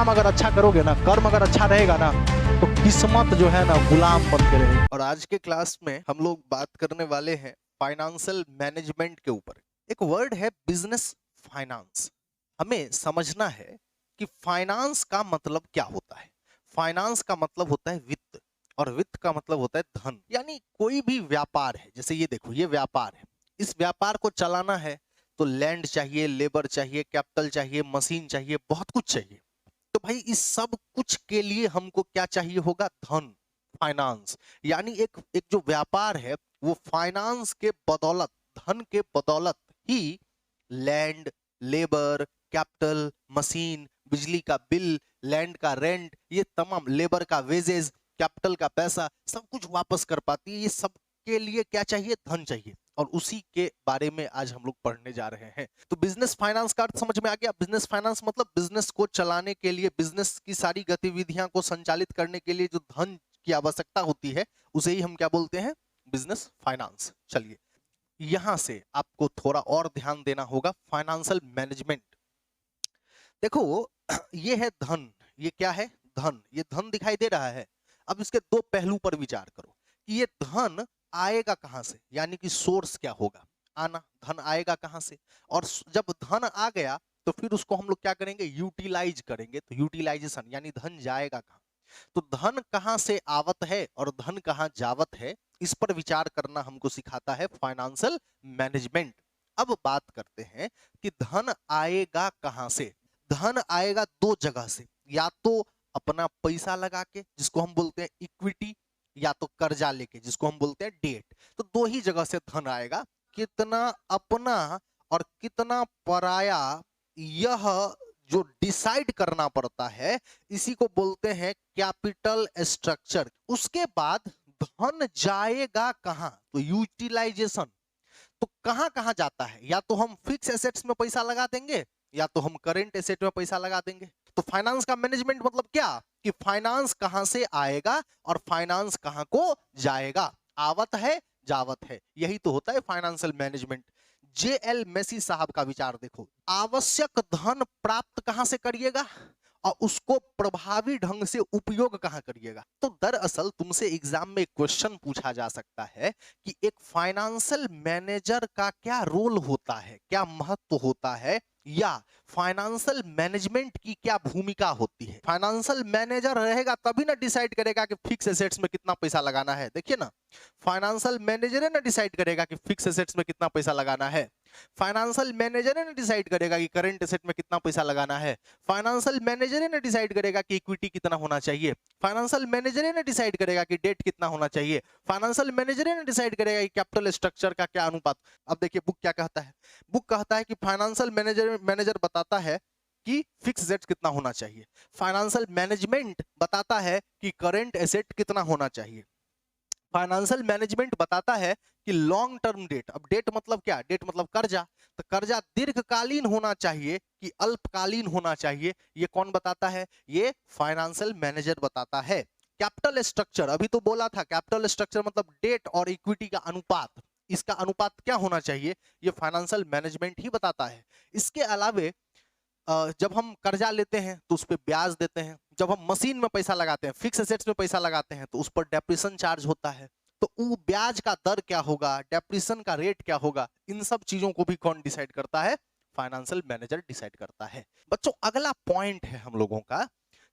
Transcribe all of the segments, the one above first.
काम अगर अच्छा करोगे ना, कर्म अगर अच्छा रहेगा ना, तो किस्मत जो है ना गुलाम बन के रहेगी। और आज के क्लास में हम लोग बात करने वाले हैं फाइनेंशियल मैनेजमेंट के ऊपर। एक वर्ड है बिजनेस फाइनेंस। हमें समझना है कि फाइनेंस का मतलब क्या होता है। फाइनेंस का मतलब होता है वित्त, और वित्त का मतलब होता है धन। यानी कोई भी व्यापार है, जैसे ये देखो, ये व्यापार है, इस व्यापार को चलाना है तो लैंड चाहिए, लेबर चाहिए, कैपिटल चाहिए, मशीन चाहिए, बहुत कुछ चाहिए। तो भाई इस सब कुछ के लिए हमको क्या चाहिए होगा? धन, फाइनेंस। यानी एक एक जो व्यापार है वो फाइनेंस के बदौलत, धन के बदौलत ही लैंड, लेबर, कैपिटल, मशीन, बिजली का बिल, लैंड का रेंट, ये तमाम, लेबर का वेजेस, कैपिटल का पैसा, सब कुछ वापस कर पाती है। ये सब के लिए क्या चाहिए? धन चाहिए। और उसी के बारे में आज हम लोग पढ़ने जा रहे हैं। तो बिजनेस फाइनेंस का अर्थ समझ में आ गया। बिजनेस फाइनेंस मतलब बिजनेस को चलाने के लिए, बिजनेस की सारी गतिविधियां को संचालित करने के लिए जो धन की आवश्यकता होती है उसे ही हम क्या बोलते हैं? Business finance. चलिए, यहां से आपको थोड़ा और ध्यान देना होगा। फाइनेंशियल मैनेजमेंट, देखो ये है धन। ये क्या है? धन। ये धन दिखाई दे रहा है। अब इसके दो पहलू पर विचार करो कि ये धन आएगा कहां से, यानी कि सोर्स क्या होगा? आना, धन आएगा कहां से? और जब धन आ गया तो फिर उसको हम लोग क्या करेंगे? यूटिलाइज करेंगे। तो यूटिलाइजेशन यानी धन जाएगा कहां। तो धन कहां से आवत है और धन कहां जावत है, इस पर विचार करना हमको सिखाता है फाइनेंशियल मैनेजमेंट। अब बात करते हैं कि धन आएगा कहां से। धन आएगा दो जगह से, या तो अपना पैसा लगा के जिसको हम बोलते हैं इक्विटी, या तो कर्जा लेके जिसको हम बोलते हैं डेट। तो दो ही जगह से धन आएगा। कितना अपना और कितना पराया, यह जो डिसाइड करना पड़ता है, इसी को बोलते हैं कैपिटल स्ट्रक्चर। उसके बाद धन जाएगा कहां? तो यूटिलाइजेशन। तो कहां कहां जाता है? या तो हम फिक्स एसेट्स में पैसा लगा देंगे, या तो हम करेंट एसेट में पैसा लगा देंगे। तो फाइनेंस का मैनेजमेंट मतलब क्या? कि फाइनेंस कहां से आएगा और फाइनेंस कहां को जाएगा। आवत है, जावत है, यही तो होता है फाइनेंशियल मैनेजमेंट। जेएल मेसी साहब का विचार देखो। आवश्यक धन प्राप्त कहां से करिएगा और उसको प्रभावी ढंग से उपयोग कहां करिएगा। तो दरअसल तुमसे एग्जाम में क्वेश्चन पूछा जा सकता है कि एक फाइनेंशियल मैनेजर का क्या रोल होता है, क्या महत्व होता है, या फाइनेंशियल मैनेजमेंट की क्या भूमिका होती है। फाइनेंशियल मैनेजर रहेगा तभी ना डिसाइड करेगा कि फिक्स एसेट्स में कितना पैसा लगाना है। देखिए ना, फाइनेंशियल मैनेजर ना डिसाइड करेगा कि फिक्स एसेट्स में कितना पैसा लगाना है। फाइनेंशियल मैनेजर ने डिसाइड करेगा कि करंट एसेट में कितना पैसा लगाना है। फाइनेंशियल मैनेजर ने डिसाइड करेगा कि इक्विटी कितना होना चाहिए। फाइनेंशियल मैनेजर ने डिसाइड करेगा कि डेट कितना होना चाहिए। फाइनेंशियल मैनेजर ने डिसाइड करेगा कि कैपिटल स्ट्रक्चर का क्या अनुपात। अब देखिए बुक क्या कहता है। बुक कहता है कि फाइनेंशियल मैनेजर बताता है कि फिक्स एसेट कितना होना चाहिए। फाइनेंशियल मैनेजमेंट बताता है कि करंट एसेट कितना होना चाहिए। फाइनेंशियल मैनेजमेंट बताता है कि लॉन्ग टर्म डेट। अब डेट मतलब क्या? डेट मतलब कर्जा। तो कर्जा दीर्घकालीन होना चाहिए कि अल्पकालीन होना चाहिए, ये कौन बताता है? ये फाइनेंशियल मैनेजर बताता है। कैपिटल स्ट्रक्चर, अभी तो बोला था, कैपिटल स्ट्रक्चर मतलब डेट और इक्विटी का अनुपात। इसका अनुपात क्या होना चाहिए, ये फाइनेंशियल मैनेजमेंट ही बताता है। इसके अलावे जब हम कर्जा लेते हैं तो उस पर ब्याज देते हैं। जब हम मशीन में पैसा लगाते हैं, फिक्स एसेट्स में पैसा लगाते हैं, तो उस पर डेप्रिसिएशन चार्ज होता है। तो वो ब्याज का दर क्या होगा, डेप्रिसिएशन का रेट क्या होगा, इन सब चीजों को भी कौन डिसाइड करता है? फाइनेंशियल मैनेजर डिसाइड करता है। बच्चों, अगला पॉइंट है हम लोगों का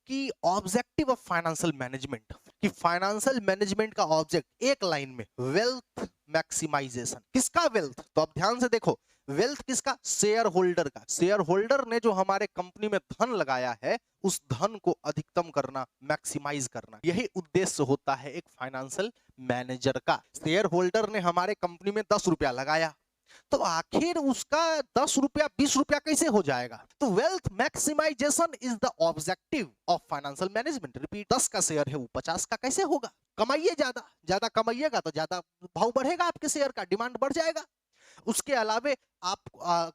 कि ऑब्जेक्टिव ऑफ फाइनेंशियल मैनेजमेंट, कि फाइनेंशियल मैनेजमेंट का ऑब्जेक्ट एक लाइन में वेल्थ मैक्सिमाइजेशन। किसका वेल्थ? तो अब ध्यान से देखो, वेल्थ किसका? शेयर होल्डर का। शेयर होल्डर ने जो हमारे कंपनी में धन लगाया है, उस धन को अधिकतम करना, मैक्सिमाइज करना, यही उद्देश्य होता है एक फाइनेंशियल मैनेजर का। शेयर होल्डर ने हमारे कंपनी में 10 रुपया लगाया, तो आखिर उसका 10 रुपया 20 रुपया कैसे हो जाएगा? तो wealth maximisation is the objective of financial management. Repeat, 10 का शेयर है, वो 50 का कैसे होगा? कमाइए, ज्यादा ज्यादा कमाइएगा तो ज्यादा भाव बढ़ेगा, आपके शेयर का डिमांड बढ़ जाएगा। उसके अलावे आप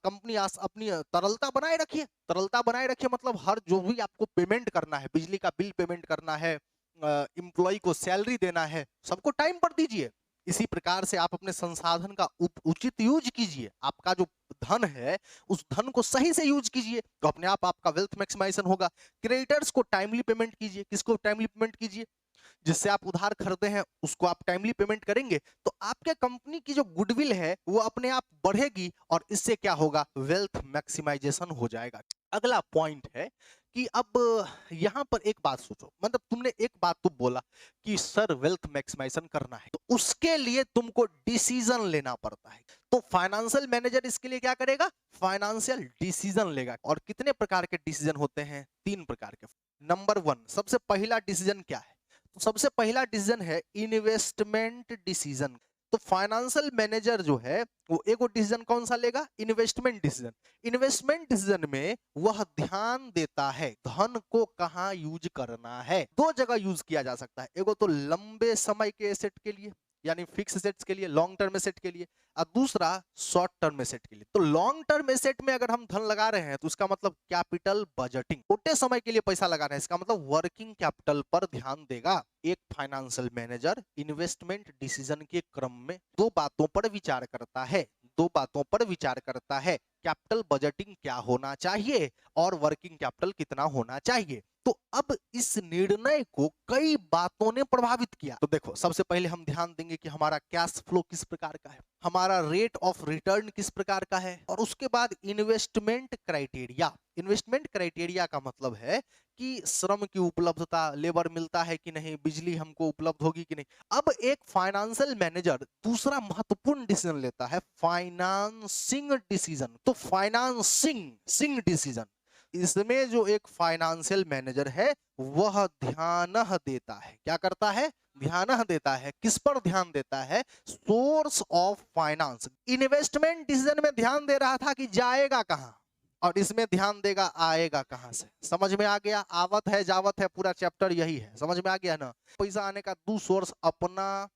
कंपनी अपनी तरलता बनाए रखिए। तरलता बनाए रखिए मतलब हर जो भी आपको पेमेंट करना है, बिजली का बिल पेमेंट करना है, एम्प्लॉय को सैलरी देना है, सबको टाइम पर दीजिए। इसी प्रकार से आप अपने संसाधन का उचित यूज कीजिए। आपका जो धन है उस धन को सही से यूज कीजिए तो अपने आप आपका वेल्थ मैक्सिमाइजेशन होगा। क्रेडिटर्स को टाइमली पेमेंट कीजिए। किसको टाइमली पेमेंट कीजिए? जिससे आप उधार खरीदे हैं उसको आप टाइमली पेमेंट करेंगे तो आपके कंपनी की जो गुडविल है वो अपने आप बढ़ेगी और इससे क्या होगा? वेल्थ मैक्सिमाइजेशन हो जाएगा। अगला पॉइंट है कि अब यहां पर एक बात सोचो, मतलब तुमने एक बात तो बोला कि सर वेल्थ मैक्सिमाइजेशन करना है तो उसके लिए तुमको डिसीजन लेना पड़ता है। तो फाइनेंशियल मैनेजर इसके लिए क्या करेगा? फाइनेंशियल डिसीजन लेगा। और कितने प्रकार के डिसीजन होते हैं? 3 प्रकार के। नंबर 1, सबसे पहला डिसीजन क्या है? तो सबसे पहला डिसीजन है इन्वेस्टमेंट डिसीजन। तो फाइनेंशियल मैनेजर जो है वो एक डिसीजन कौन सा लेगा? Investment decision. इन्वेस्टमेंट डिसीजन में वह ध्यान देता है धन को कहां यूज करना है। 2 जगह यूज किया जा सकता है, एगो तो लंबे समय के एसेट के लिए यानी फिक्स एसेट्स के लिए, लॉन्ग टर्म एसेट के लिए, और दूसरा शॉर्ट टर्म एसेट के लिए। तो लॉन्ग टर्म एसेट में अगर हम धन लगा रहे हैं तो उसका मतलब कैपिटल बजटिंग, छोटे समय के लिए पैसा लगा रहे हैं इसका मतलब वर्किंग कैपिटल पर ध्यान देगा। एक फाइनेंशियल मैनेजर इन्वेस्टमेंट डिसीजन के क्रम में 2 बातों पर विचार करता है। 2 बातों पर विचार करता है, कैपिटल बजटिंग क्या होना चाहिए और वर्किंग कैपिटल कितना होना चाहिए। तो अब इस निर्णय को कई बातों ने प्रभावित किया। तो देखो, सबसे पहले हम ध्यान देंगे कि हमारा कैश फ्लो किस प्रकार का है, हमारा रेट ऑफ रिटर्न किस प्रकार का है, और उसके बाद इन्वेस्टमेंट क्राइटेरिया। इन्वेस्टमेंट क्राइटेरिया का मतलब है कि श्रम की उपलब्धता, लेबर मिलता है कि नहीं, बिजली हमको उपलब्ध होगी कि नहीं। अब एक फाइनेंशियल मैनेजर दूसरा महत्वपूर्ण डिसीजन लेता है, फाइनेंसिंग डिसीजन। तो फाइनेंसिंग डिसीजन, इसमें जो एक फाइनेंशियल मैनेजर है वह ध्यान देता है। क्या करता है? ध्यान देता है। किस पर ध्यान देता है? Source of finance. Investment decision में ध्यान दे रहा था कि जाएगा कहां, और इसमें ध्यान देगा आएगा कहां से। समझ में आ गया? आवत है जावत है, पूरा चैप्टर यही है। समझ में आ गया ना? पैसा आने का 2 सोर्स, अपना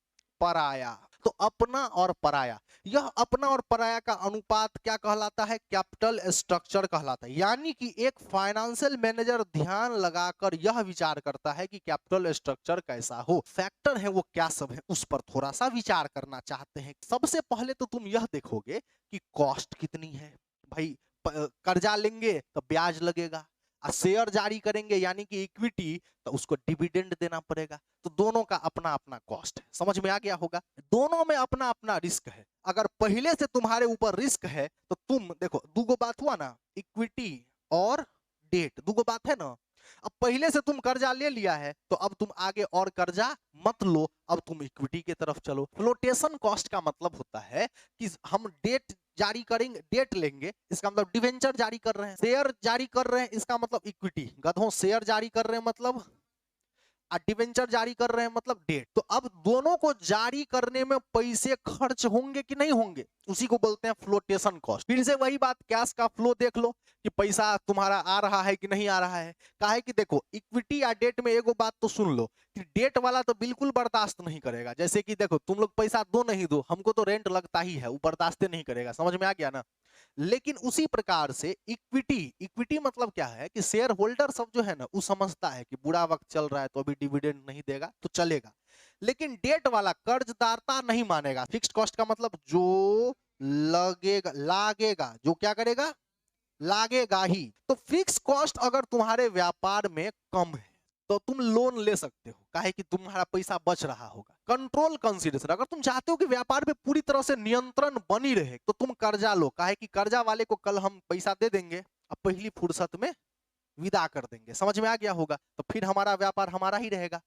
पराया। तो अपना और पराया, यह अपना और पराया का अनुपात क्या कहलाता है? कैपिटल स्ट्रक्चर कहलाता है। यानी कि एक फाइनेंशियल मैनेजर ध्यान लगाकर यह विचार करता है कि कैपिटल स्ट्रक्चर कैसा हो, फैक्टर है वो क्या सब है, उस पर थोड़ा सा विचार करना चाहते हैं। सबसे पहले तो तुम यह देखोगे कि कॉस्ट कितनी है। भाई कर्जा लेंगे तो ब्याज लगेगा, और शेयर जारी करेंगे यानी कि इक्विटी, तो उसको डिविडेंड देना पड़ेगा। तो दोनों का अपना अपना कॉस्ट है। समझ में आ गया होगा? दोनों में अपना अपना रिस्क है। अगर पहले से तुम्हारे ऊपर रिस्क है तो तुम देखो, 2 बात हुआ ना, इक्विटी और डेट, 2 बात है ना। अब पहले से तुम कर्जा ले लिया है तो अब तुम आगे और कर्जा मत लो, अब तुम इक्विटी की तरफ चलो। फ्लोटेशन कॉस्ट का मतलब होता है कि हम डेट जारी करेंगे, डेट लेंगे, इसका मतलब डिवेंचर जारी कर रहे हैं। शेयर जारी कर रहे हैं, इसका मतलब इक्विटी। गधों, शेयर जारी कर रहे हैं मतलब, डिवेंचर जारी कर रहे हैं मतलब डेट। तो अब दोनों को जारी करने में पैसे खर्च होंगे कि नहीं होंगे, उसी को बोलते हैं फ्लोटेशन कॉस्ट। फिर से वही बात, कैश का फ्लो देख लो कि पैसा तुम्हारा आ रहा है कि नहीं आ रहा है। काहे कि देखो, इक्विटी या डेट में एगो बात तो सुन लो कि डेट वाला तो बिल्कुल बर्दाश्त नहीं करेगा। जैसे कि देखो, तुम लोग पैसा दो नहीं दो, हमको तो रेंट लगता ही है, वो बर्दाश्त नहीं करेगा। समझ में आ गया ना? लेकिन उसी प्रकार से इक्विटी मतलब क्या है कि शेयर होल्डर सब जो है ना, वो समझता है कि बुरा वक्त चल रहा है तो अभी डिविडेंड नहीं देगा तो चलेगा। लेकिन डेट वाला कर्जदाता नहीं मानेगा। फिक्स्ड कॉस्ट का मतलब जो लगेगा, लागेगा, जो क्या करेगा, लागेगा ही। तो फिक्स कॉस्ट अगर तुम्हारे व्यापार में कम है तो तुम लोन ले सकते हो, काहे कि तुम्हारा पैसा बच रहा होगा। कंट्रोल कंसीडरेशन, अगर तुम चाहते हो कि व्यापार पे पूरी तरह से नियंत्रण बनी रहे तो तुम कर्जा लो, काहे कि कर्जा वाले को कल हम पैसा दे देंगे, अब पहली फुर्सत में विदा कर देंगे। समझ में आ गया होगा? तो फिर हमारा व्यापार हमारा ही रहेगा।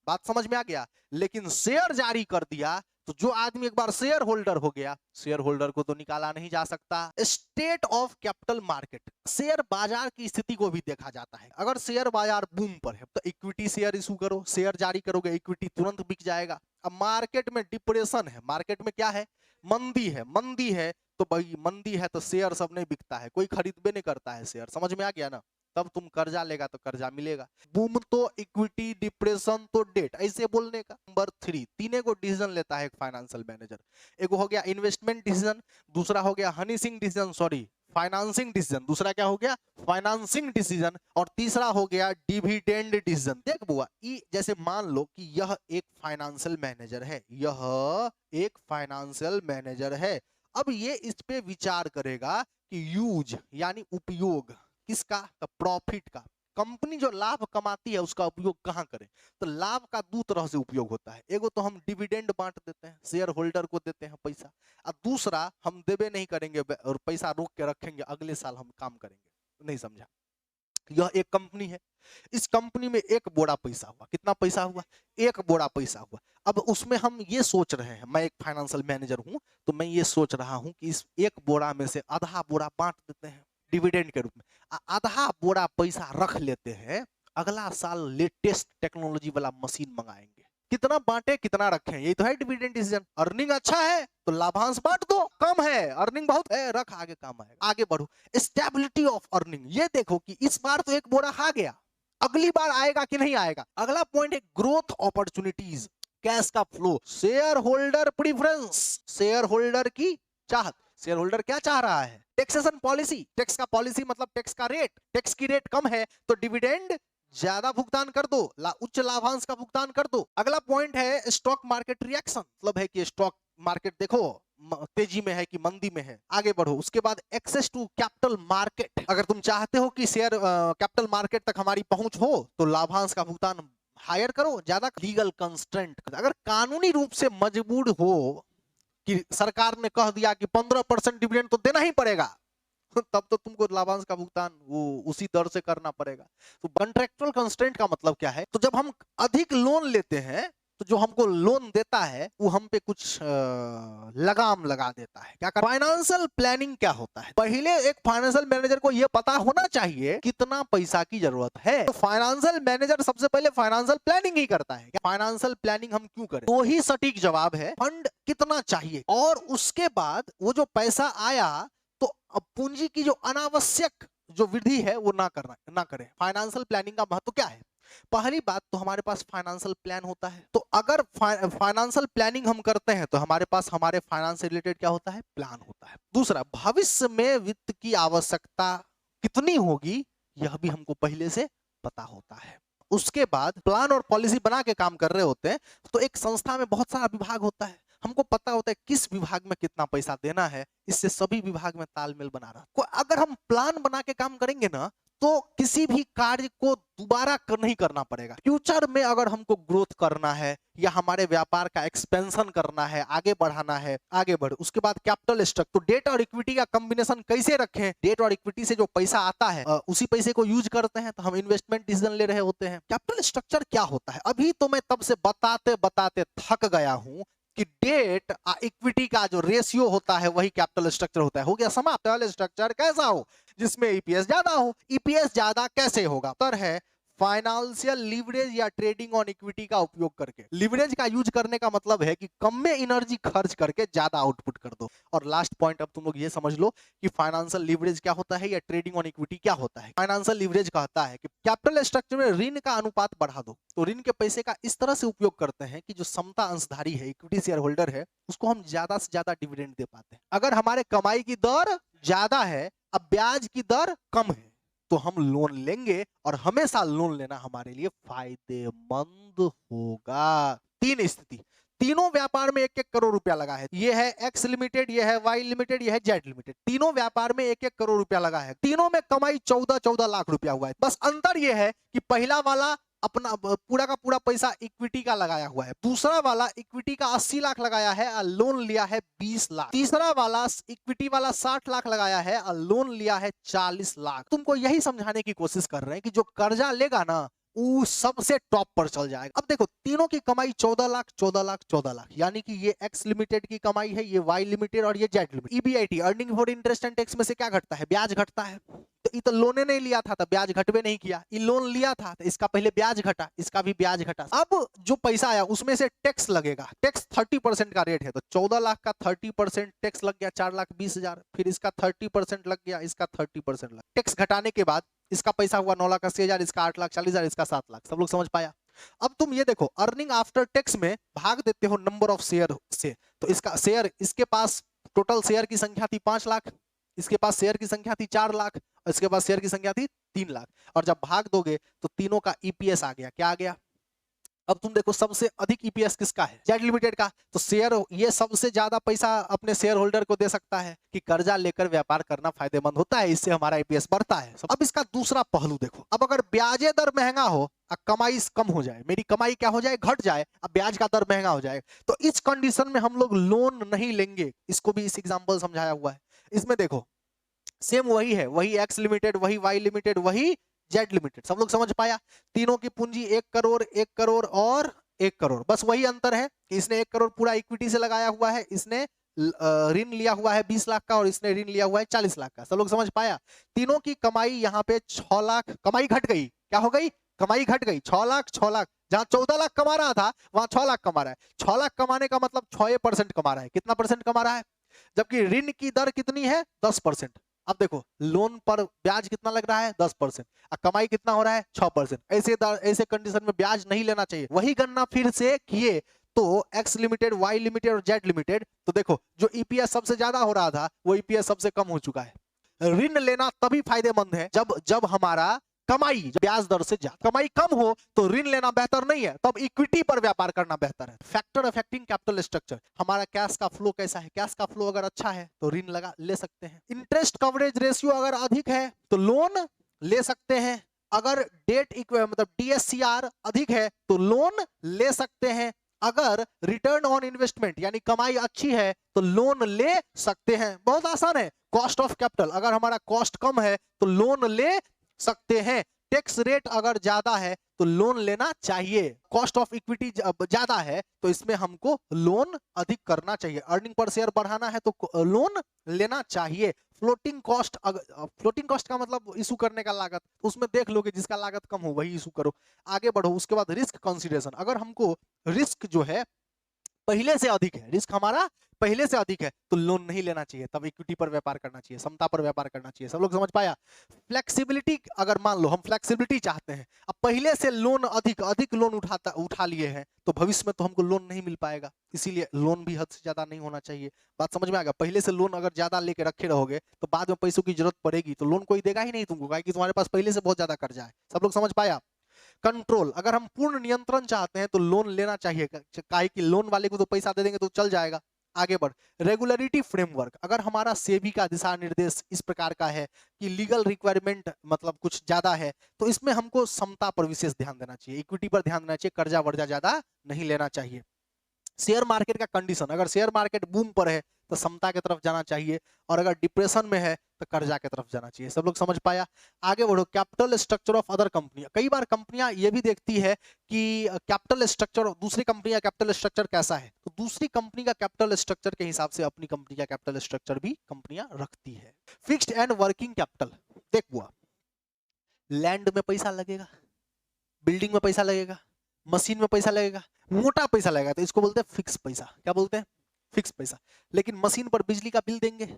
बात समझ में आ गया? लेकिन शेयर जारी कर दिया तो जो आदमी एक बार शेयर होल्डर हो गया, शेयर होल्डर को तो निकाला नहीं जा सकता। State of capital market, share बाजार की स्थिति को भी देखा जाता है। अगर शेयर बाजार बूम पर है तो इक्विटी शेयर इशू करो, शेयर जारी करोगे, इक्विटी तुरंत बिक जाएगा। अब मार्केट में डिप्रेशन है, मार्केट में क्या है, मंदी है तो भाई मंदी है तो शेयर सब नहीं बिकता है, कोई खरीदबे नहीं करता है शेयर। समझ में आ गया ना? तब तुम कर्जा लेगा तो कर्जा मिलेगा। बूम तो इक्विटी, डिप्रेशन तो डेट, ऐसे बोलने का। नंबर 3, तीनों को डिसीजन लेता है एक फाइनेंशियल मैनेजर। एक हो गया इन्वेस्टमेंट डिसीजन, दूसरा हो गया Honey Singh decision, sorry financing decision, दूसरा क्या हो गया, फाइनेंसिंग डिसीजन, और तीसरा हो गया डिविडेंड डिसीजन। देख बुआ, जैसे मान लो कि यह एक फाइनेंशियल मैनेजर है, यह एक फाइनेंशियल मैनेजर है, अब ये इस पे विचार करेगा कि यूज यानी उपयोग किसका, तो प्रॉफिट का। कंपनी जो लाभ कमाती है उसका उपयोग कहाँ करें, तो लाभ का दो तरह से उपयोग होता है। एगो तो हम डिविडेंड बांट देते हैं, शेयर होल्डर को देते हैं पैसा, और दूसरा हम देवे नहीं करेंगे और पैसा रोक के रखेंगे, अगले साल हम काम करेंगे। नहीं समझा? यह एक कंपनी है, इस कंपनी में एक बोरा पैसा हुआ, कितना पैसा हुआ, एक बोरा पैसा हुआ। अब उसमें हम ये सोच रहे हैं, मैं एक फाइनेंशियल मैनेजर हूं, तो मैं ये सोच रहा हूं कि इस एक बोरा में से आधा बोरा बांट देते हैं डिविडेंड के रूप में, आधा बोरा पैसा रख लेते हैं, अगला साल लेटेस्ट टेक्नोलॉजी वाला मशीन मंगाएंगे। कितना बांटे कितना रखें, यही तो है डिविडेंड डिसीजन। अर्निंग अच्छा है तो लाभांश बांट दो, कम है अर्निंग बहुत है रख, आगे काम आएगा, आगे बढ़ो। स्टेबिलिटी ऑफ अर्निंग, ये देखो कि इस बार तो एक बोरा आ गया, अगली बार आएगा कि नहीं आएगा। अगला पॉइंट है ग्रोथ अपॉर्चुनिटीज, कैश का flow, share holder preference, share holder की चाहत। शेयर होल्डर क्या चाह रहा है, टैक्सेशन पॉलिसी, टैक्स का पॉलिसी मतलब टैक्स का रेट, टैक्स की रेट कम है तो डिविडेंड ज्यादा भुगतान कर दो, उच्च लाभांश का भुगतान कर दो। अगला पॉइंट है स्टॉक मार्केट रिएक्शन, मतलब है कि स्टॉक मार्केट देखो तेजी में है कि मंदी में है, आगे बढ़ो। उसके बाद एक्सेस टू कैपिटल मार्केट, अगर तुम चाहते हो कि शेयर कैपिटल मार्केट तक हमारी पहुंच हो तो लाभांश का भुगतान हायर करो, ज्यादा। लीगल कंस्ट्रेंट, अगर कानूनी रूप से मजबूर हो कि सरकार ने कह दिया कि 15% डिविडेंड तो देना ही पड़ेगा, तब तो तुमको लाभांश का भुगतान वो उसी दर से करना पड़ेगा। तो कॉन्ट्रेक्चुअल कंस्ट्रेंट का मतलब क्या है, तो जब हम अधिक लोन लेते हैं तो जो हमको लोन देता है वो हम पे कुछ लगाम लगा देता है। क्या कर, फाइनेंशियल प्लानिंग क्या होता है, पहले एक फाइनेंशियल मैनेजर को ये पता होना चाहिए कितना पैसा की जरूरत है। तो फाइनेंशियल मैनेजर सबसे पहले फाइनेंशियल प्लानिंग ही करता है। फाइनेंशियल प्लानिंग हम क्यों करें, तो ही सटीक जवाब है फंड कितना चाहिए, और उसके बाद वो जो पैसा आया तो अब पूंजी की जो अनावश्यक जो वृद्धि है वो ना करें। फाइनेंशियल प्लानिंग का महत्व क्या है, पहली बात तो हमारे पास फाइनेंशियल प्लान होता है, तो अगर फाइनेंशियल प्लानिंग हम करते हैं तो हमारे पास हमारे फाइनेंस से रिलेटेड क्या होता है, प्लान होता है। दूसरा, भविष्य में वित्त की आवश्यकता कितनी होगी यह भी हमको पहले से पता होता है। उसके बाद प्लान और पॉलिसी बना के काम कर रहे होते हैं, तो एक संस्था में बहुत सारा विभाग होता है, हमको पता होता है किस विभाग में कितना पैसा देना है, इससे सभी विभाग में तालमेल बना रहा। अगर हम प्लान बना के काम करेंगे ना तो किसी भी कार्य को दोबारा नहीं करना पड़ेगा। फ्यूचर में अगर हमको ग्रोथ करना है या हमारे व्यापार का एक्सपेंशन करना है, आगे बढ़ाना है, आगे बढ़। उसके बाद कैपिटल स्ट्रक्चर, तो डेट और इक्विटी का कॉम्बिनेशन कैसे रखें, डेट और इक्विटी से जो पैसा आता है उसी पैसे को यूज करते हैं तो हम इन्वेस्टमेंट डिसीजन ले रहे होते हैं। कैपिटल स्ट्रक्चर क्या होता है, अभी तो मैं तब से बताते बताते थक गया हूं कि डेट इक्विटी का जो रेशियो होता है वही कैपिटल स्ट्रक्चर होता है। हो गया समाप्त। कैपिटल स्ट्रक्चर कैसा हो, जिसमें ईपीएस ज्यादा हो। ईपीएस ज्यादा कैसे होगा, उत्तर है फाइनेंशियल लीवरेज या ट्रेडिंग ऑन इक्विटी का उपयोग करके। लीवरेज का यूज करने का मतलब है कि कम में एनर्जी खर्च करके ज्यादा आउटपुट कर दो। और लास्ट पॉइंट अब तुम लोग ये समझ लो कि फाइनेंशियल लीवरेज क्या होता है या ट्रेडिंग ऑन इक्विटी क्या होता है। फाइनेंशियल लीवरेज कहता है कि कैपिटल स्ट्रक्चर में ऋण का अनुपात बढ़ा दो, तो ऋण के पैसे का इस तरह से उपयोग करते हैं कि जो समता अंशधारी है, इक्विटी शेयर होल्डर है, उसको हम ज्यादा से ज्यादा डिविडेंड दे पाते हैं। अगर हमारे कमाई की दर ज्यादा है, अब ब्याज की दर कम है, तो हम लोन लेंगे और हमेशा लोन लेना हमारे लिए फायदेमंद होगा। तीन स्थिति, तीनों व्यापार में 1-1 करोड़ रुपया लगा है। ये है एक्स लिमिटेड, ये है वाई लिमिटेड, ये है जेड लिमिटेड। तीनों व्यापार में 1-1 करोड़ रुपया लगा है। तीनों में कमाई 14-14 लाख रुपया हुआ है। बस अंतर ये है कि पहला वाला अपना पूरा का पूरा पैसा इक्विटी का लगाया हुआ है, दूसरा वाला इक्विटी का 80 लाख लगाया है और लोन लिया है 20 लाख, तीसरा वाला इक्विटी वाला 60 लाख लगाया है और लोन लिया है 40 लाख। तुमको यही समझाने की कोशिश कर रहे हैं कि जो कर्जा लेगा ना वो सबसे टॉप पर चल जाएगा। अब देखो तीनों की कमाई 14 लाख 14 लाख 14 लाख, यानी कि ये एक्स लिमिटेड की कमाई है, ये वाई लिमिटेड और ये Z limited. EBIT earning before interest and tax में से क्या घटता है, ब्याज घटता है। तो ये तो लोने नहीं लिया था तो ब्याज घटवे नहीं किया, ये लोन लिया था तो इसका पहले ब्याज घटा, इसका भी ब्याज घटा। अब जो पैसा आया उसमें से टैक्स लगेगा, टैक्स 30% का रेट है, तो 14 लाख का 30% टैक्स लग गया 4,20,000, फिर इसका 30% लग गया, इसका 30% लग। टैक्स घटाने के बाद इसका पैसा हुआ 9,80,000, इसका 8,40,000, इसका 7 लाख। सब लोग समझ पाया। अब तुम ये देखो अर्निंग आफ्टर टैक्स में भाग देते हो नंबर ऑफ शेयर से, तो इसका शेयर, इसके पास टोटल शेयर की संख्या थी 5 लाख, इसके पास शेयर की संख्या थी 4 लाख, इसके पास शेयर की संख्या थी 3 लाख, और जब भाग दोगे तो तीनों का ईपीएस आ गया। क्या आ गया, अब तुम देखो सबसे अधिक ईपीएस किसका है, जेड लिमिटेड का। तो शेयर ये सबसे ज्यादा पैसा अपने शेयर होल्डर को दे सकता है कि कर्जा लेकर व्यापार करना फायदेमंद होता है, इससे हमारा ईपीएस बढ़ता है। अब इसका दूसरा पहलू देखो, अब अगर ब्याज दर महंगा हो और कमाई कम हो जाए, मेरी कमाई क्या हो जाए, घट जाए, अब ब्याज का दर महंगा हो जाए, तो इस कंडीशन में हम लोग लोन नहीं लेंगे। इसको भी इस एग्जाम्पल समझाया हुआ है। इसमें देखो सेम वही है, वही एक्स लिमिटेड, वही वाई लिमिटेड, वही जेड लिमिटेड। सब लोग समझ पाया? तीनों की पूंजी 1 करोड़, 1 करोड़ और 1 करोड़, बस वही अंतर है कि इसने 1 करोड़ पूरा इक्विटी से लगाया हुआ है, इसने ऋण लिया हुआ है 20 लाख का, और इसने ऋण लिया हुआ है 40 लाख का। सब लोग समझ पाया? तीनों की कमाई यहाँ पे 6 लाख, कमाई घट गई, क्या हो गई, कमाई घट गई। 6 लाख 6 लाख, जहां 14 लाख कमा रहा था वहां 6 लाख कमा रहा है। 6 लाख कमाने का मतलब 6% कमा रहा है। कितना परसेंट कमा रहा है? जबकि ऋण की दर कितनी है, 10%। अब देखो लोन पर ब्याज कितना लग रहा है, 10%, और कमाई कितना हो रहा है, 6%। ऐसे कंडीशन में ब्याज नहीं लेना चाहिए। वही गणना फिर से किए तो एक्स लिमिटेड, वाई लिमिटेड और जेड लिमिटेड, तो देखो जो ईपीएस सबसे ज्यादा हो रहा था वो ईपीएस सबसे कम हो चुका है। ऋण लेना तभी फायदेमंद है जब जब हमारा कमाई ब्याज दर से ज्यादा, कमाई कम हो तो ऋण लेना बेहतर नहीं है, तब इक्विटी पर व्यापार करना बेहतर है। फैक्टर अफेक्टिंग कैपिटल स्ट्रक्चर, हमारा कैश का फ्लो कैसा है, कैश का फ्लो अगर अच्छा है तो ऋण लगा ले सकते हैं। इंटरेस्ट कवरेज रेशियो अगर अधिक है तो लोन ले सकते हैं। अगर डेट मतलब डीएससीआर अधिक है तो लोन ले सकते हैं। अगर रिटर्न ऑन इन्वेस्टमेंट यानी कमाई अच्छी है तो लोन ले सकते हैं। बहुत आसान है। कॉस्ट ऑफ कैपिटल, अगर हमारा कॉस्ट कम है तो लोन ले सकते हैं। टैक्स रेट अगर ज्यादा है तो लोन लेना चाहिए। कॉस्ट ऑफ इक्विटी ज्यादा है तो इसमें हमको लोन अधिक करना चाहिए। अर्निंग पर शेयर बढ़ाना है तो लोन लेना चाहिए। फ्लोटिंग कॉस्ट, फ्लोटिंग कॉस्ट का मतलब इशू करने का लागत, तो उसमें देख लो कि जिसका लागत कम हो वही इशू करो, आगे बढ़ो। उसके बाद रिस्क कंसीडरेशन, अगर हमको रिस्क जो है पहले से अधिक है, रिस्क हमारा पहले से अधिक है तो लोन नहीं लेना चाहिए, तब इक्विटी पर व्यापार करना चाहिए, समता पर व्यापार करना चाहिए। सब लोग समझ पाया? फ्लेक्सिबिलिटी, अगर मान लो हम फ्लेक्सिबिलिटी चाहते हैं, अब पहले से लोन अधिक लोन उठा लिए हैं तो भविष्य में तो हमको लोन नहीं मिल पाएगा, इसीलिए लोन भी हद से ज्यादा नहीं होना चाहिए। बात समझ में आ गया? पहले से लोन अगर ज्यादा लेके रखे रहोगे तो बाद में पैसों की जरूरत पड़ेगी तो लोन कोई देगा ही नहीं तुमको, क्योंकि तुम्हारे पास पहले से बहुत ज्यादा कर्जा है। सब लोग समझ पाया? कंट्रोल, अगर हम पूर्ण नियंत्रण चाहते हैं तो लोन लेना चाहिए, काहे कि लोन वाले को तो पैसा दे देंगे तो चल जाएगा। आगे बढ़। रेगुलरिटी फ्रेमवर्क, अगर हमारा सेबी का दिशा निर्देश इस प्रकार का है कि लीगल रिक्वायरमेंट मतलब कुछ ज्यादा है तो इसमें हमको समता पर विशेष ध्यान देना चाहिए, इक्विटी पर ध्यान देना चाहिए, कर्जा वर्जा ज्यादा नहीं लेना चाहिए। शेयर मार्केट का कंडीशन, अगर शेयर मार्केट बूम पर है तो समता की तरफ जाना चाहिए, और अगर डिप्रेशन में है तो कर्जा की तरफ जाना चाहिए। सब लोग समझ पाया? आगे बढ़ो। Capital structure of other company, कई बार कंपनियां ये भी देखती है कि कैपिटल स्ट्रक्चर दूसरी कंपनी का कैपिटल स्ट्रक्चर कैसा है, तो दूसरी कंपनी का कैपिटल स्ट्रक्चर के हिसाब से अपनी कंपनी का कैपिटल स्ट्रक्चर भी कंपनियां रखती है। फिक्स्ड एंड वर्किंग कैपिटल, देख हुआ लैंड में पैसा लगेगा, बिल्डिंग में पैसा लगेगा, मशीन में पैसा लगेगा, मोटा पैसा लगेगा, तो इसको बोलते हैं फिक्स पैसा। क्या बोलते हैं? फिक्स पैसा। लेकिन मशीन पर बिजली का बिल देंगे,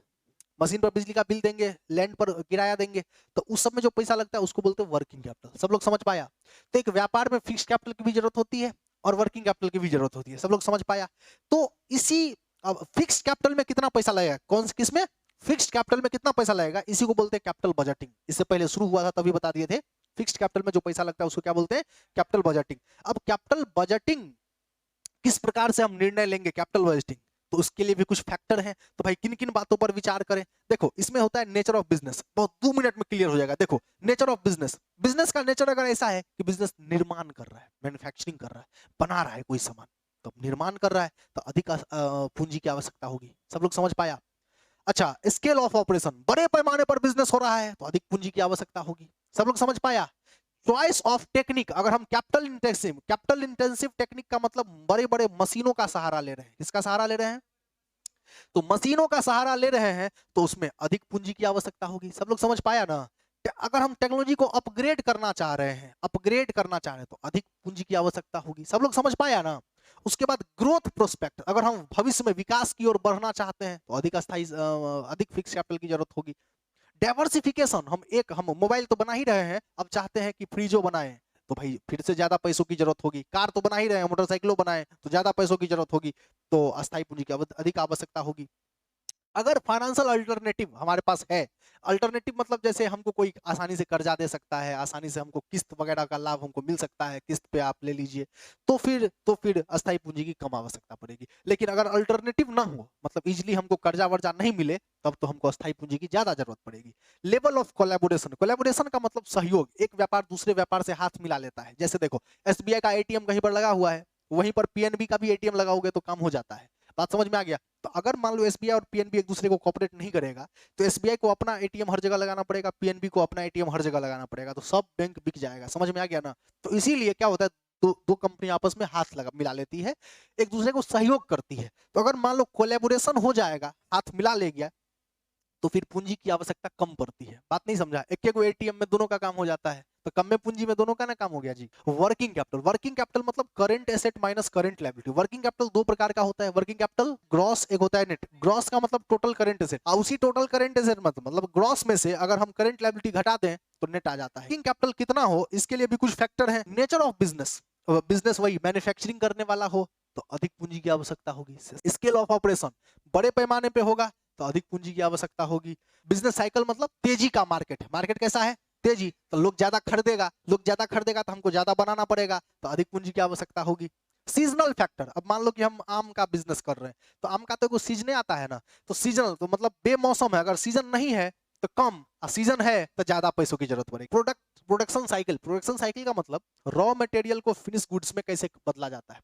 मशीन पर बिजली का बिल देंगे, लैंड पर किराया देंगे, तो उस सब में जो पैसा लगता है उसको बोलते हैं वर्किंग कैपिटल। सब लोग समझ पाया? तो एक व्यापार में फिक्स कैपिटल की भी जरूरत होती है और वर्किंग कैपिटल की भी जरूरत होती है। सब लोग समझ पाया? तो इसी फिक्स कैपिटल में कितना पैसा लगेगा, कौन किस में फिक्स्ड कैपिटल में कितना पैसा लगेगा, इसी को बोलते हैं कैपिटल बजटिंग। इससे पहले शुरू हुआ था तभी बता दिए थे। फिक्स्ड कैपिटल में जो पैसा लगता है उसको क्या बोलते हैं? Capital budgeting. अब कैपिटल बजटिंग किस प्रकार से हम निर्णय लेंगे कैपिटल बजटिंग, तो उसके लिए भी कुछ फैक्टर हैं। तो भाई किन किन बातों पर विचार करें? देखो इसमें होता है नेचर ऑफ बिजनेस, बहुत 2 मिनट में क्लियर हो जाएगा। देखो नेचर ऑफ बिजनेस, बिजनेस का नेचर अगर ऐसा है कि बिजनेस निर्माण कर रहा है, मैन्युफैक्चरिंग कर रहा है, बना रहा है कोई सामान, तो निर्माण कर रहा है तो अधिक पूंजी की आवश्यकता होगी। सब लोग समझ पाया? अच्छा, स्केल ऑफ ऑपरेशन, बड़े पैमाने पर बिजनेस हो रहा है तो अधिक पूंजी की आवश्यकता होगी। सब लोग समझ पाया? चॉइस ऑफ टेक्निक, अगर हम कैपिटल इंटेंसिव टेक्निक का मतलब बड़े बड़े मशीनों का सहारा ले रहे हैं। किसका सहारा ले रहे हैं? तो मशीनों का सहारा ले रहे हैं तो उसमें अधिक पूंजी की आवश्यकता होगी। सब लोग समझ पाया ना? अगर हम टेक्नोलॉजी को अपग्रेड करना चाह रहे हैं, तो अधिक पूंजी की आवश्यकता होगी। सब लोग समझ पाया ना? उसके बाद ग्रोथ प्रोस्पेक्ट, अगर हम भविष्य में विकास की ओर बढ़ना चाहते हैं तो अधिक फिक्स कैपिटल की जरूरत होगी। डाइवर्सिफिकेशन, हम मोबाइल तो बना ही रहे हैं, अब चाहते हैं कि फ्रीजो बनाएं तो भाई फिर से ज्यादा पैसों की जरूरत होगी। कार तो बना ही रहे हैं, मोटरसाइकिलों बनाएं तो ज्यादा पैसों की जरूरत होगी, तो अस्थायी पूंजी की अधिक आवश्यकता होगी। अगर फाइनेंशियल अल्टरनेटिव हमारे पास है, अल्टरनेटिव मतलब जैसे हमको कोई आसानी से कर्जा दे सकता है, आसानी से हमको किस्त वगैरह का लाभ हमको मिल सकता है, किस्त पे आप ले लीजिए, तो फिर अस्थायी पूंजी की कम आवश्यकता पड़ेगी। लेकिन अगर अल्टरनेटिव ना हो, मतलब इजिली हमको कर्जा वर्जा नहीं मिले, तब तो हमको अस्थायी पूंजी की ज्यादा जरूरत पड़ेगी। लेवल ऑफ कोलैबोरेशन, कोलैबोरेशन का मतलब सहयोग, एक व्यापार दूसरे व्यापार से हाथ मिला लेता है। जैसे देखो, एसबीआई का एटीएम कहीं पर लगा हुआ है, वहीं पर पीएनबी का भी एटीएम लगाओगे तो काम हो जाता है। बात समझ में आ गया? तो अगर मान लो एसबीआई और पीएनबी एक दूसरे को कोऑपरेट नहीं करेगा, तो एसबीआई को अपना एटीएम हर जगह लगाना पड़ेगा, पीएनबी को अपना एटीएम हर जगह लगाना पड़ेगा, तो सब बैंक बिक जाएगा। समझ में आ गया ना? तो इसीलिए क्या होता है, दो दो कंपनी आपस में हाथ लगा मिला लेती है, एक दूसरे को सहयोग करती है। तो अगर मान लो कोलैबोरेशन हो जाएगा, हाथ मिला ले गया, तो फिर पूंजी की आवश्यकता कम पड़ती है। बात नहीं समझा? एक एक एटीएम में दोनों का काम हो जाता है, तो कम में पूंजी में दोनों का ना काम हो गया जी। वर्किंग कैपिटल, वर्किंग कैपिटल मतलब current asset minus current liability. Working capital दो प्रकार का होता है, वर्किंग कैपिटल ग्रॉस, एक होता है नेट। ग्रॉस का मतलब टोटल करंट एसेट, और उसी टोटल करंट एसेट मतलब ग्रॉस में से अगर हम करंट लायबिलिटी घटा दें तो नेट आ जाता है। वर्किंग कैपिटल कितना हो, इसके लिए भी कुछ फैक्टर है। नेचर ऑफ बिजनेस, बिजनेस वही मैन्युफैक्चरिंग करने वाला हो तो अधिक पूंजी की आवश्यकता होगी। स्केल ऑफ ऑपरेशन बड़े पैमाने पे होगा तो अधिक पूंजी की आवश्यकता होगी। बिजनेस साइकिल मतलब तेजी का मार्केट है, मार्केट कैसा है, तेजी, तो लोग ज्यादा खरीदेगा, लोग ज्यादा खरीदेगा तो हमको ज्यादा बनाना पड़ेगा, तो अधिक पूंजी की आवश्यकता होगी। सीजनल फैक्टर, अब मान लो कि हम आम का बिजनेस कर रहे हैं, तो आम का तो कोई सीजन आता है ना, तो सीजनल तो मतलब बेमौसम है, अगर सीजन नहीं है तो कम, और सीजन है तो ज्यादा पैसों की जरूरत पड़ेगी। प्रोडक्शन साइकिल, प्रोडक्शन साइकिल का मतलब रॉ मटेरियल को फिनिश गुड्स में कैसे बदला जाता है।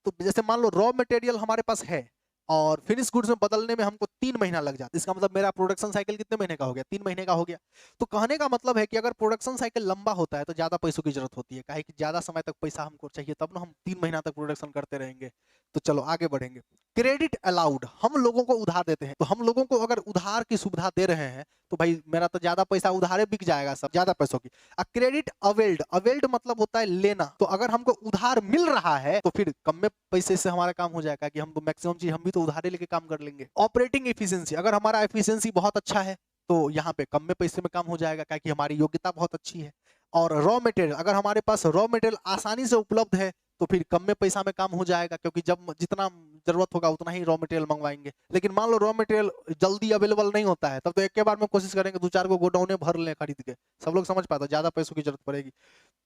तो जैसे मान लो रॉ मटेरियल हमारे पास है और फिनिश गुड्स में बदलने में हमको 3 महीना लग जाता है, इसका मतलब मेरा प्रोडक्शन साइकिल कितने महीने का हो गया, 3 महीने का हो गया। तो कहने का मतलब है कि अगर प्रोडक्शन साइकिल लंबा होता है तो ज्यादा पैसों की जरूरत होती है, काहे कि ज्यादा समय तक पैसा हमको चाहिए, तब ना हम 3 महीना तक प्रोडक्शन करते रहेंगे। तो चलो आगे बढ़ेंगे। क्रेडिट अलाउड, हम लोगों को उधार देते हैं, तो हम लोगों को अगर उधार की सुविधा दे रहे हैं तो भाई मेरा तो ज्यादा पैसा उधारे बिक जाएगा, सब ज्यादा पैसों की। क्रेडिट अवेल्ड, अवेल्ड मतलब होता है लेना, तो अगर हमको उधार मिल रहा है तो फिर कम में पैसे से हमारा काम हो जाएगा, कि हम तो मैक्सिमम चीज हम भी तो उधारे लेके काम कर लेंगे। ऑपरेटिंग एफिशिएंसी, अगर हमारा एफिशिएंसी बहुत अच्छा है तो यहाँ पे कम में पैसे में काम हो जाएगा, क्योंकि हमारी योग्यता बहुत अच्छी है। और रॉ मटेरियल, अगर हमारे पास रॉ मटेरियल आसानी से उपलब्ध है तो फिर कम में पैसा में काम हो जाएगा, क्योंकि जब जितना जरूरत होगा उतना ही रॉ मटेरियल मंगवाएंगे। लेकिन मान लो रॉ मटेरियल जल्दी अवेलेबल नहीं होता है, तब तो एक के बार में कोशिश करेंगे 2-4 को गोडाउन भर लें खरीद के। सब लोग समझ पाते, ज्यादा पैसों की जरूरत पड़ेगी।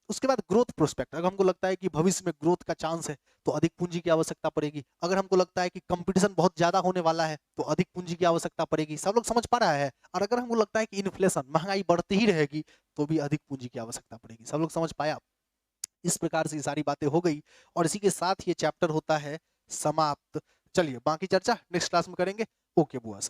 उसके बाद ग्रोथ प्रोस्पेक्ट, अगर हमको लगता है कि भविष्य में ग्रोथ का चांस है तो अधिक पूंजी की आवश्यकता पड़ेगी। अगर हमको लगता है कि कंपटीशन बहुत ज्यादा होने वाला है तो अधिक पूंजी की आवश्यकता पड़ेगी। सब लोग समझ पा रहा है? और अगर हमको लगता है कि इन्फ्लेशन, महंगाई बढ़ती ही रहेगी, तो भी अधिक पूंजी की आवश्यकता पड़ेगी। सब लोग समझ पाया? इस प्रकार से ये सारी बातें हो गई, और इसी के साथ ये चैप्टर होता है समाप्त। चलिए बाकी चर्चा नेक्स्ट क्लास में करेंगे। ओके बुआ।